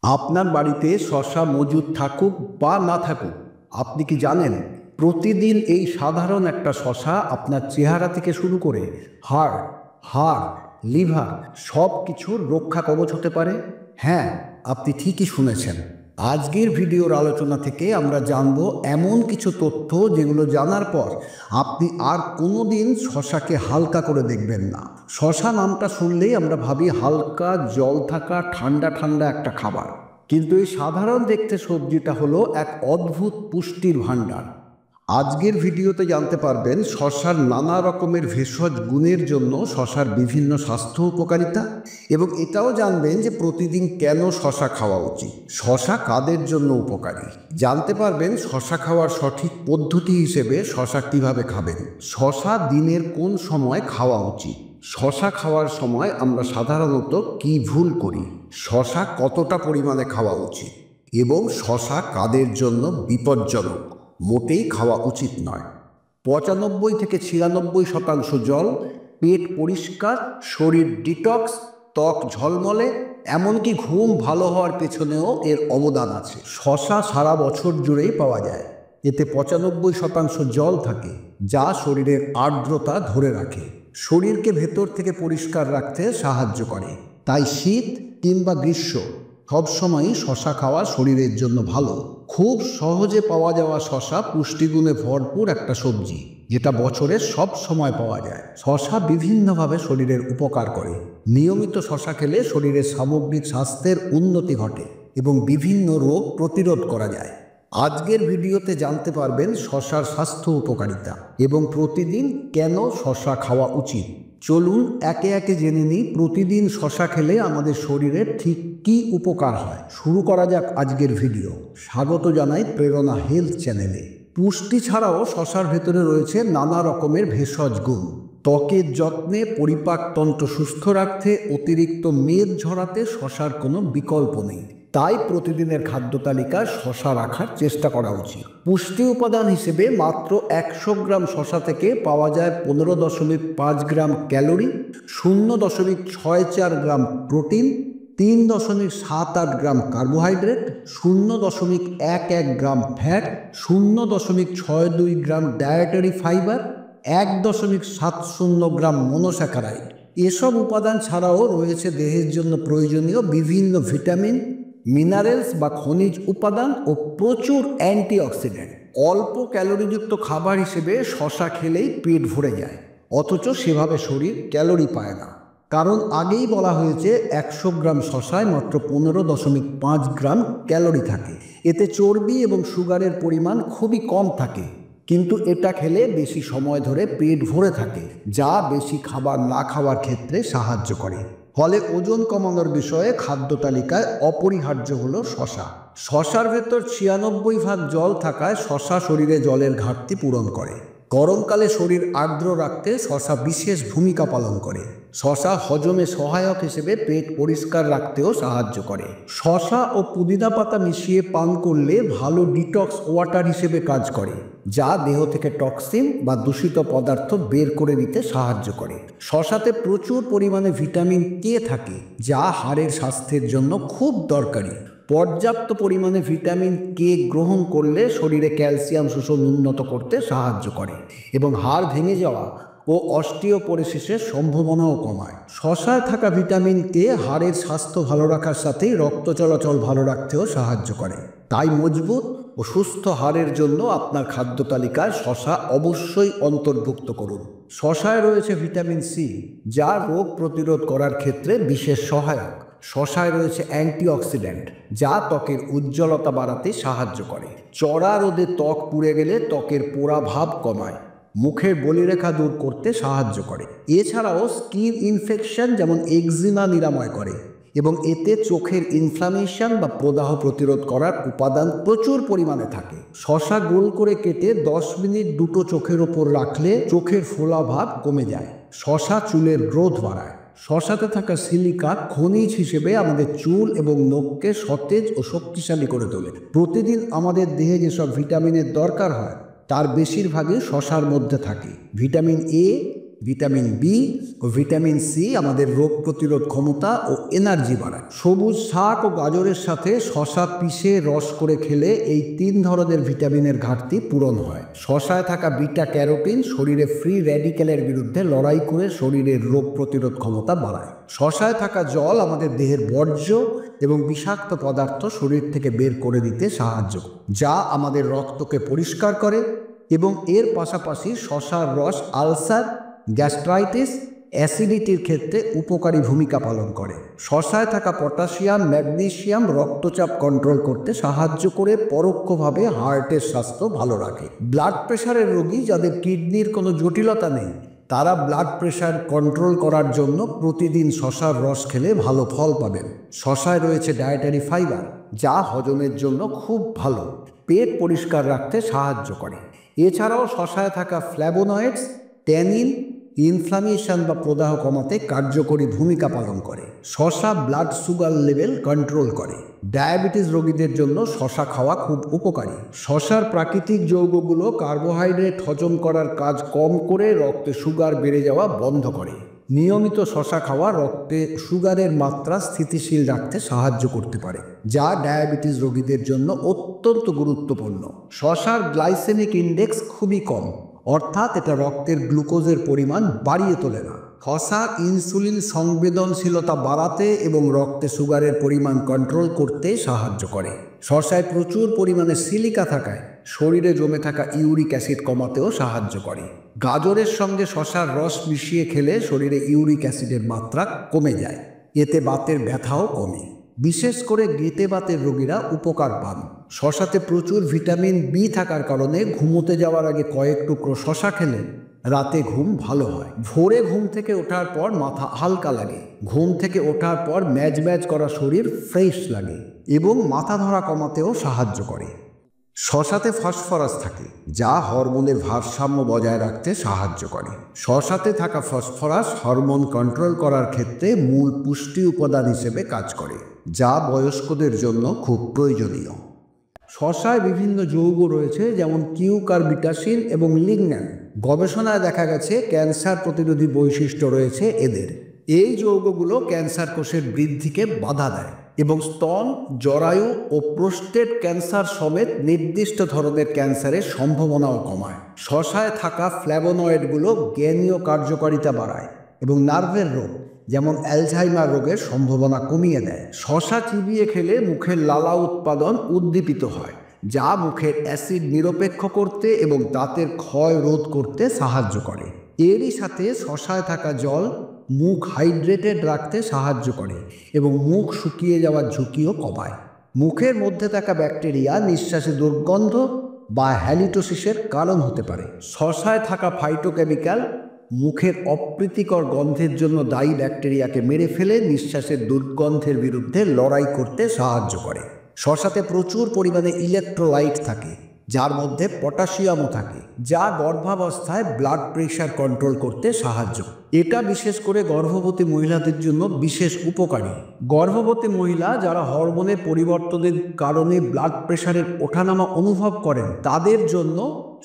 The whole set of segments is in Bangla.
আপনার বাড়িতে শসা মজুদ থাকুক বা না থাকুক, আপনি কি জানেন প্রতিদিন এই সাধারণ একটা শসা আপনার চেহারা থেকে শুরু করে হাড়, লিভার সব কিছুর রক্ষা কবচ হতে পারে? হ্যাঁ, আপনি ঠিকই শুনেছেন। আজকের ভিডিওর আলোচনা থেকে আমরা জানব এমন কিছু তথ্য যেগুলো জানার পর আপনি আর কোনোদিন শসাকে হালকা করে দেখবেন না। শসা নামটা শুনলেই আমরা ভাবি হালকা জল থাকা ঠান্ডা ঠান্ডা একটা খাবার, কিন্তু এই সাধারণ দেখতে সবজিটা হলো এক অদ্ভুত পুষ্টির ভাণ্ডার। আজকের ভিডিওতে জানতে পারবেন শসার নানা রকমের ভেষজ গুণের জন্য শসার বিভিন্ন স্বাস্থ্য উপকারিতা, এবং এটাও জানবেন যে প্রতিদিন কেন শসা খাওয়া উচিত, শসা কাদের জন্য উপকারী। জানতে পারবেন শসা খাওয়ার সঠিক পদ্ধতি হিসেবে শসা কিভাবে খাবেন, শসা দিনের কোন সময় খাওয়া উচিত, শসা খাওয়ার সময় আমরা সাধারণত কি ভুল করি, শসা কতটা পরিমাণে খাওয়া উচিত, এবং শসা কাদের জন্য বিপজ্জনক, মোটেই খাওয়া উচিত নয়। 95 থেকে 96% জল, পেট পরিষ্কার, শরীর ডিটক্স, ত্বক ঝলমলে, এমনকি ঘুম ভালো হওয়ার পেছনেও এর অবদান আছে। শসা সারা বছর জুড়েই পাওয়া যায়। এতে 95% জল থাকে, যা শরীরের আর্দ্রতা ধরে রাখে, শরীরকে ভেতর থেকে পরিষ্কার রাখতে সাহায্য করে। তাই শীত কিংবা গ্রীষ্ম সবসময়ই শসা খাওয়া শরীরের জন্য ভালো। খুব সহজে পাওয়া যাওয়া শসা পুষ্টিগুণে ভরপুর একটা সবজি, যেটা বছরের সব সময় পাওয়া যায়। শসা বিভিন্নভাবে শরীরের উপকার করে। নিয়মিত শসা খেলে শরীরের সামগ্রিক স্বাস্থ্যের উন্নতি ঘটে এবং বিভিন্ন রোগ প্রতিরোধ করা যায়। আজকের ভিডিওতে জানতে পারবেন শসার স্বাস্থ্য উপকারিতা এবং প্রতিদিন কেন শসা খাওয়া উচিত। চলুন একে একে জেনে নিই প্রতিদিন শসা খেলে আমাদের শরীরের ঠিক কী উপকার হয়। শুরু করা যাক আজকের ভিডিও। স্বাগত জানাই প্রেরণা হেলথ চ্যানেলে। পুষ্টি ছাড়াও শসার ভেতরে রয়েছে নানা রকমের ভেষজ গুণ। ত্বকের যত্নে, পরিপাকতন্ত্র সুস্থ রাখতে, অতিরিক্ত মেদ ঝরাতে শসার কোনো বিকল্প নেই। তাই প্রতিদিনের খাদ্য তালিকায় শসা রাখার চেষ্টা করা উচিত। পুষ্টি উপাদান হিসেবে মাত্র 100 গ্রাম শসা থেকে পাওয়া যায় 15.5 gram calorie, 0.64 gram protein, 3.78 gram carbohydrate, 0.11 gram fat, 0.62 gram dietary fibre, 1.70 gram monosaccharide. এসব উপাদান ছাড়াও রয়েছে দেহের জন্য প্রয়োজনীয় বিভিন্ন ভিটামিন, মিনারেলস বা খনিজ উপাদান ও প্রচুর অ্যান্টিঅক্সিডেন্ট। অল্প ক্যালোরিযুক্ত খাবার হিসেবে শসা খেলেই পেট ভরে যায়, অথচ সেভাবে শরীর ক্যালোরি পায় না। কারণ আগেই বলা হয়েছে 100 গ্রাম শসায় মাত্র 15.5 গ্রাম ক্যালোরি থাকে। এতে চর্বি এবং সুগারের পরিমাণ খুবই কম থাকে, কিন্তু এটা খেলে বেশি সময় ধরে পেট ভরে থাকে, যা বেশি খাবার না খাওয়ার ক্ষেত্রে সাহায্য করে। ফলে ওজন কমানোর বিষয়ে খাদ্য তালিকায় অপরিহার্য হলো শসা। শসার ভেতর 96% জল থাকায় শসা শরীরে জলের ঘাটতি পূরণ করে। গরমকালে শরীর আর্দ্র রাখতে শসা বিশেষ ভূমিকা পালন করে। শসা হজমে সহায়ক হিসেবে পেট পরিষ্কার রাখতেও সাহায্য করে। শসা ও পুদিনা পাতা মিশিয়ে পান করলে ভালো ডিটক্স ওয়াটার হিসেবে কাজ করে, যা দেহ থেকে টক্সিন বা দূষিত পদার্থ বের করে নিতে সাহায্য করে। শসাতে প্রচুর পরিমাণে ভিটামিন কে থাকে, যা হাড়ের স্বাস্থ্যের জন্য খুব দরকারি। পর্যাপ্ত পরিমাণে ভিটামিন কে গ্রহণ করলে শরীরে ক্যালসিয়াম শোষণ উন্নত করতে সাহায্য করে এবং হাড় ভেঙে যাওয়া ও অস্টিওপোরোসিসের সম্ভাবনাও কমায়। শসায় থাকা ভিটামিন কে হাড়ের স্বাস্থ্য ভালো রাখার সাথেই রক্ত চলাচল ভালো রাখতেও সাহায্য করে। তাই মজবুত ও সুস্থ হাড়ের জন্য আপনার খাদ্য তালিকায় শসা অবশ্যই অন্তর্ভুক্ত করুন। শসায় রয়েছে ভিটামিন সি, যা রোগ প্রতিরোধ করার ক্ষেত্রে বিশেষ সহায়ক। শসায় রয়েছে অ্যান্টিঅক্সিডেন্ট, যা ত্বকের উজ্জ্বলতা বাড়াতে সাহায্য করে। চড়া রোদে ত্বক পুড়ে গেলে ত্বকের পোড়া ভাব কমায়, মুখের বলিরেখা দূর করতে সাহায্য করে। এছাড়াও স্কিন ইনফেকশন যেমন এক্সিমা নিরাময় করে এবং এতে চোখের ইনফ্লামেশন বা প্রদাহ প্রতিরোধ করার উপাদান প্রচুর পরিমাণে থাকে। শসা গোল করে কেটে 10 মিনিট দুটো চোখের ওপর রাখলে চোখের ফোলা ভাব কমে যায়। শসা চুলের গ্রোথ বাড়ায়। শসাতে থাকা সিলিকা খনিজ হিসেবে আমাদের চুল এবং নখকে সতেজ ও শক্তিশালী করে তোলে। প্রতিদিন আমাদের দেহে যেসব ভিটামিনের দরকার হয় তার বেশিরভাগই শসার মধ্যে থাকে। ভিটামিন এ, ভিটামিন বি ও ভিটামিন সি আমাদের রোগ প্রতিরোধ ক্ষমতা ও এনার্জি বাড়ায়। সবুজ শাক ও গাজরের সাথে শসা পিষে রস করে খেলে এই 3 ধরনের ভিটামিনের ঘাটতি পূরণ হয়। শসায় থাকা বিটা ক্যারোটিন শরীরে ফ্রি র্যাডিক্যালের বিরুদ্ধে লড়াই করে শরীরের রোগ প্রতিরোধ ক্ষমতা বাড়ায়। শসায় থাকা জল আমাদের দেহের বর্জ্য এবং বিষাক্ত পদার্থ শরীর থেকে বের করে দিতে সাহায্য করে, যা আমাদের রক্তকে পরিষ্কার করে। এবং এর পাশাপাশি শসার রস আলসার, গ্যাস্ট্রাইটিস, অ্যাসিডিটির ক্ষেত্রে উপকারী ভূমিকা পালন করে। শসায় থাকা পটাশিয়াম, ম্যাগনেসিয়াম রক্তচাপ কন্ট্রোল করতে সাহায্য করে, পরোক্ষভাবে হার্টের স্বাস্থ্য ভালো রাখে। ব্লাড প্রেশারের রোগী যাদের কিডনির কোনো জটিলতা নেই, তারা ব্লাড প্রেশার কন্ট্রোল করার জন্য প্রতিদিন শসার রস খেলে ভালো ফল পাবেন। শসায় রয়েছে ডায়েটারি ফাইবার, যা হজমের জন্য খুব ভালো, পেট পরিষ্কার রাখতে সাহায্য করে। এছাড়াও শসায় থাকা ফ্ল্যাভোনয়েডস, ট্যানিন ইনফ্লামেশন বা প্রদাহ কমাতে কার্যকরী ভূমিকা পালন করে। শসা ব্লাড সুগার লেভেল কন্ট্রোল করে। ডায়াবেটিস রোগীদের জন্য শসা খাওয়া খুব উপকারী। শসার প্রাকৃতিক যৌগগুলো কার্বোহাইড্রেট হজম করার কাজ কম করে রক্তে সুগার বেড়ে যাওয়া বন্ধ করে। নিয়মিত শসা খাওয়া রক্তে সুগারের মাত্রা স্থিতিশীল রাখতে সাহায্য করতে পারে, যা ডায়াবেটিস রোগীদের জন্য অত্যন্ত গুরুত্বপূর্ণ। শসার গ্লাইসেমিক ইন্ডেক্স খুবই কম, অর্থাৎ এটা রক্তের গ্লুকোজের পরিমাণ বাড়িয়ে তোলে না। শসা ইনসুলিন সংবেদনশীলতা বাড়াতে এবং রক্তে সুগারের পরিমাণ কন্ট্রোল করতে সাহায্য করে। শসায় প্রচুর পরিমাণে সিলিকা থাকায় শরীরে জমে থাকা ইউরিক অ্যাসিড কমাতেও সাহায্য করে। গাজরের সঙ্গে শসার রস মিশিয়ে খেলে শরীরে ইউরিক অ্যাসিডের মাত্রা কমে যায়, এতে বাতের ব্যথাও কমে। বিশেষ করে গেঁটে বাতের রোগীরা উপকার পান। শসাতে প্রচুর ভিটামিন বি থাকার কারণে ঘুমোতে যাওয়ার আগে কয়েক টুকরো শসা খেলে রাতে ঘুম ভালো হয়। ভোরে ঘুম থেকে ওঠার পর মাথা হালকা লাগে, ঘুম থেকে ওঠার পর ম্যাজ ম্যাজ করা শরীর ফ্রেশ লাগে এবং মাথা ধরা কমাতেও সাহায্য করে। শসাতে ফসফরাস থাকে, যা হরমোনের ভারসাম্য বজায় রাখতে সাহায্য করে। শসাতে থাকা ফসফরাস হরমোন কন্ট্রোল করার ক্ষেত্রে মূল পুষ্টি উপাদান হিসেবে কাজ করে, যা বয়স্কদের জন্য খুব প্রয়োজনীয়। শসায় বিভিন্ন যৌগ রয়েছে, যেমন কিউকার্বিটাসিন এবং লিগন্যান। গবেষণায় দেখা গেছে ক্যান্সার প্রতিরোধী বৈশিষ্ট্য রয়েছে এদের। এই যৌগগুলো ক্যান্সার কোষের বৃদ্ধিকে বাধা দেয় এবং স্তন, জরায়ু ও প্রোস্টেট ক্যান্সার সমেত নির্দিষ্ট ধরনের ক্যান্সারের সম্ভাবনাও কমায়। শসায় থাকা ফ্ল্যাভোনয়েডগুলো জ্ঞানীয় কার্যকারিতা বাড়ায় এবং নার্ভের রোগ যেমন অ্যালঝাইমার রোগের সম্ভাবনা কমিয়ে দেয়। শসা চিবিয়ে খেলে মুখের লালা উৎপাদন উদ্দীপিত হয়, যা মুখের অ্যাসিড নিরপেক্ষ করতে এবং দাঁতের ক্ষয় রোধ করতে সাহায্য করে। এরই সাথে শসায় থাকা জল মুখ হাইড্রেটেড রাখতে সাহায্য করে এবং মুখ শুকিয়ে যাওয়ার ঝুঁকিও কমায়। মুখের মধ্যে থাকা ব্যাকটেরিয়া নিঃশ্বাসে দুর্গন্ধ বা হ্যালিটোসিসের কারণ হতে পারে। শসায় থাকা ফাইটোকেমিক্যাল মুখের অপ্রীতিকর গন্ধের জন্য দায়ী ব্যাকটেরিয়াকে মেরে ফেলে নিঃশ্বাসের দুর্গন্ধের বিরুদ্ধে লড়াই করতে সাহায্য করে। শসাতে প্রচুর পরিমাণে ইলেকট্রোলাইট থাকে, যার মধ্যে পটাশিয়ামও থাকে, যা গর্ভাবস্থায় ব্লাড প্রেশার কন্ট্রোল করতে সাহায্য করে। এটা বিশেষ করে গর্ভবতী মহিলাদের জন্য বিশেষ উপকারী। গর্ভবতী মহিলা যারা হরমোনের পরিবর্তনের কারণে ব্লাড প্রেশারের ওঠানামা অনুভব করেন, তাদের জন্য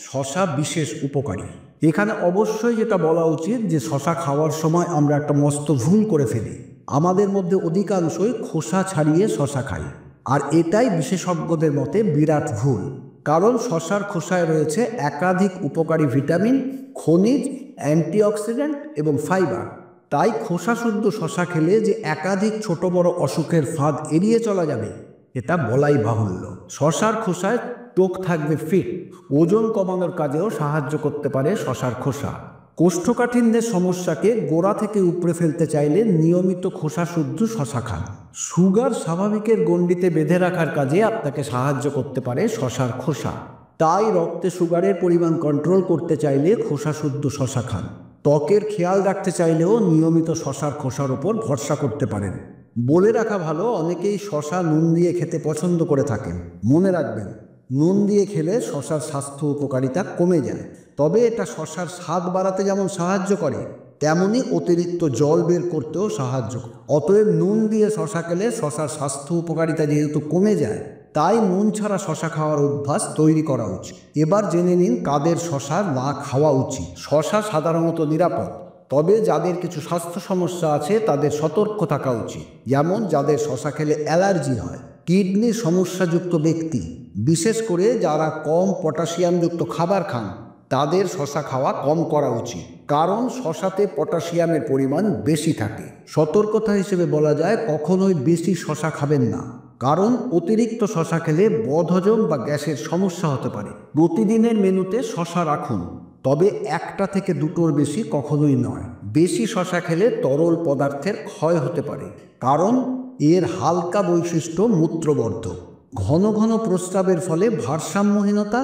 শসা বিশেষ উপকারী। এখানে অবশ্যই যেটা বলা উচিত যে শসা খাওয়ার সময় আমরা একটা মস্ত ভুল করে ফেলি। আমাদের মধ্যে অধিকাংশই খোসা ছাড়িয়ে শসা খাই, আর এটাই বিশেষজ্ঞদের মতে বিরাট ভুল। কারণ শসার খোসায় রয়েছে একাধিক উপকারী ভিটামিন, খনিজ, অ্যান্টিঅক্সিডেন্ট এবং ফাইবার। তাই খোসা শুদ্ধ শসা খেলে যে একাধিক ছোট বড় অসুখের ফাঁদ এড়িয়ে চলা যাবে, এটা বলাই বাহুল্য। শসার খোসায় ত্বক থাকবে ফিট, ওজন কমানোর কাজেও সাহায্য করতে পারে শসার খোসা। কোষ্ঠকাঠিন্যের সমস্যাকে গোড়া থেকে উপড়ে ফেলতে চাইলে নিয়মিত খোসা শুদ্ধ শসা খান। সুগার স্বাভাবিকের গণ্ডিতে বেঁধে রাখার কাজে আপনাকে সাহায্য করতে পারে শসার খোসা। তাই রক্তে সুগারের পরিমাণ কন্ট্রোল করতে চাইলে খোসা শুদ্ধ শসা খান। ত্বকের খেয়াল রাখতে চাইলেও নিয়মিত শসার খোসার ওপর ভরসা করতে পারেন। বলে রাখা ভালো, অনেকেই শসা নুন দিয়ে খেতে পছন্দ করে থাকেন। মনে রাখবেন, নুন দিয়ে খেলে শসার স্বাস্থ্য উপকারিতা কমে যায়, তবে এটা শসার স্বাদ বাড়াতে যেমন সাহায্য করে, তেমনি অতিরিক্ত জল বের করতেও সাহায্য করে। অতএব নুন দিয়ে শসা খেলে শসার স্বাস্থ্য উপকারিতা যেহেতু কমে যায়, তাই নুন ছাড়া শসা খাওয়ার অভ্যাস তৈরি করা উচিত। এবার জেনে নিন কাদের শসা না খাওয়া উচিত। শসা সাধারণত নিরাপদ, তবে যাদের কিছু স্বাস্থ্য সমস্যা আছে তাদের সতর্ক থাকা উচিত, যেমন যাদের শশা খেলে অ্যালার্জি হয়, কিডনির সমস্যাযুক্ত ব্যক্তি, বিশেষ করে যারা কম পটাশিয়ামযুক্ত খাবার খান তাদের শশা খাওয়া কম করা উচিত, কারণ শশাতে পটাশিয়ামের পরিমাণ বেশি থাকে। সতর্কতা হিসেবে বলা যায় কখনোই বেশি শশা খাবেন না, কারণ অতিরিক্ত শশা খেলে বদহজম বা গ্যাসের সমস্যা হতে পারে। প্রতিদিনের মেনুতে শশা রাখুন, তবে 1টা থেকে 2টোর বেশি কখনোই নয়। বেশি শশা খেলে তরল পদার্থের ক্ষয় হতে পারে, কারণ এর হালকা বৈশিষ্ট্য মূত্রবর্ধক। ঘন ঘন প্রস্রাবের ফলে ভারসাম্যহীনতা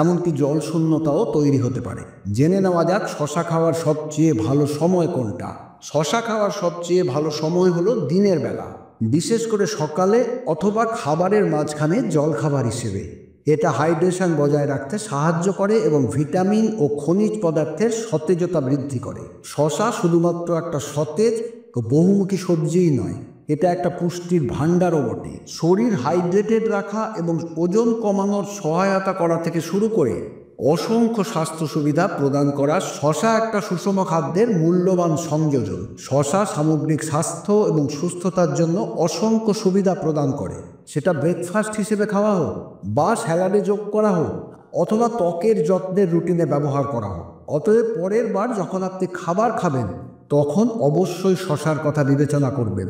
এমনকি জলশূন্যতাও তৈরি হতে পারে। জেনে নেওয়া যাক শশা খাওয়ার সবচেয়ে ভালো সময় কোনটা। শশা খাওয়ার সবচেয়ে ভালো সময় হলো দিনের বেলা, বিশেষ করে সকালে অথবা খাবারের মাঝখানে জলখাবার হিসেবে। এটা হাইড্রেশন বজায় রাখতে সাহায্য করে এবং ভিটামিন ও খনিজ পদার্থের সতেজতা বৃদ্ধি করে। শশা শুধুমাত্র একটা সতেজ ও বহুমুখী সবজিই নয়, এটা একটা পুষ্টির ভাণ্ডারও বটে। শরীর হাইড্রেটেড রাখা এবং ওজন কমানোর সহায়তা করা থেকে শুরু করে অসংখ্য স্বাস্থ্য সুবিধা প্রদান করা শশা একটা সুষম খাদ্যের মূল্যবান সংযোজন। শশা সামগ্রিক স্বাস্থ্য এবং সুস্থতার জন্য অসংখ্য সুবিধা প্রদান করে, সেটা ব্রেকফাস্ট হিসেবে খাওয়া হোক বা স্যালাডে যোগ করা হোক অথবা ত্বকের যত্নের রুটিনে ব্যবহার করা হোক। অতএব পরের বার যখন আপনি খাবার খাবেন তখন অবশ্যই শশার কথা বিবেচনা করবেন।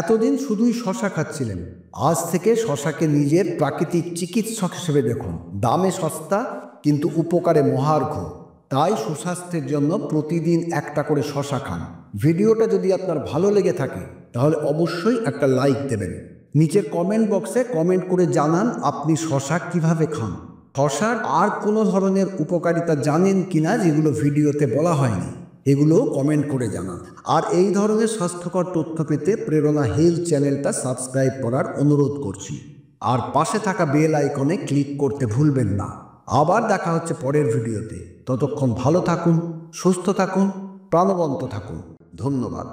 এতদিন শুধুই শশা খাচ্ছিলেন, আজ থেকে শশাকে নিজের প্রাকৃতিক চিকিৎসক হিসেবে দেখুন। দামে সস্তা কিন্তু উপকারে মহার্ঘ, তাই সুস্বাস্থ্যের জন্য প্রতিদিন 1টা করে শশা খান। ভিডিওটা যদি আপনার ভালো লেগে থাকে তাহলে অবশ্যই একটা লাইক দেবেন। নিচের কমেন্ট বক্সে কমেন্ট করে জানান আপনি শশা কিভাবে খান। শশার আর কোনো ধরনের উপকারিতা জানেন কিনা যেগুলো ভিডিওতে বলা হয়নি, এগুলোও কমেন্ট করে জানান। আর এই ধরনের স্বাস্থ্যকর তথ্য পেতে প্রেরণা হেলথ চ্যানেলটা সাবস্ক্রাইব করার অনুরোধ করছি, আর পাশে থাকা বেল আইকনে ক্লিক করতে ভুলবেন না। আবার দেখা হচ্ছে পরের ভিডিওতে। ততক্ষণ ভালো থাকুন, সুস্থ থাকুন, প্রাণবন্ত থাকুন। ধন্যবাদ।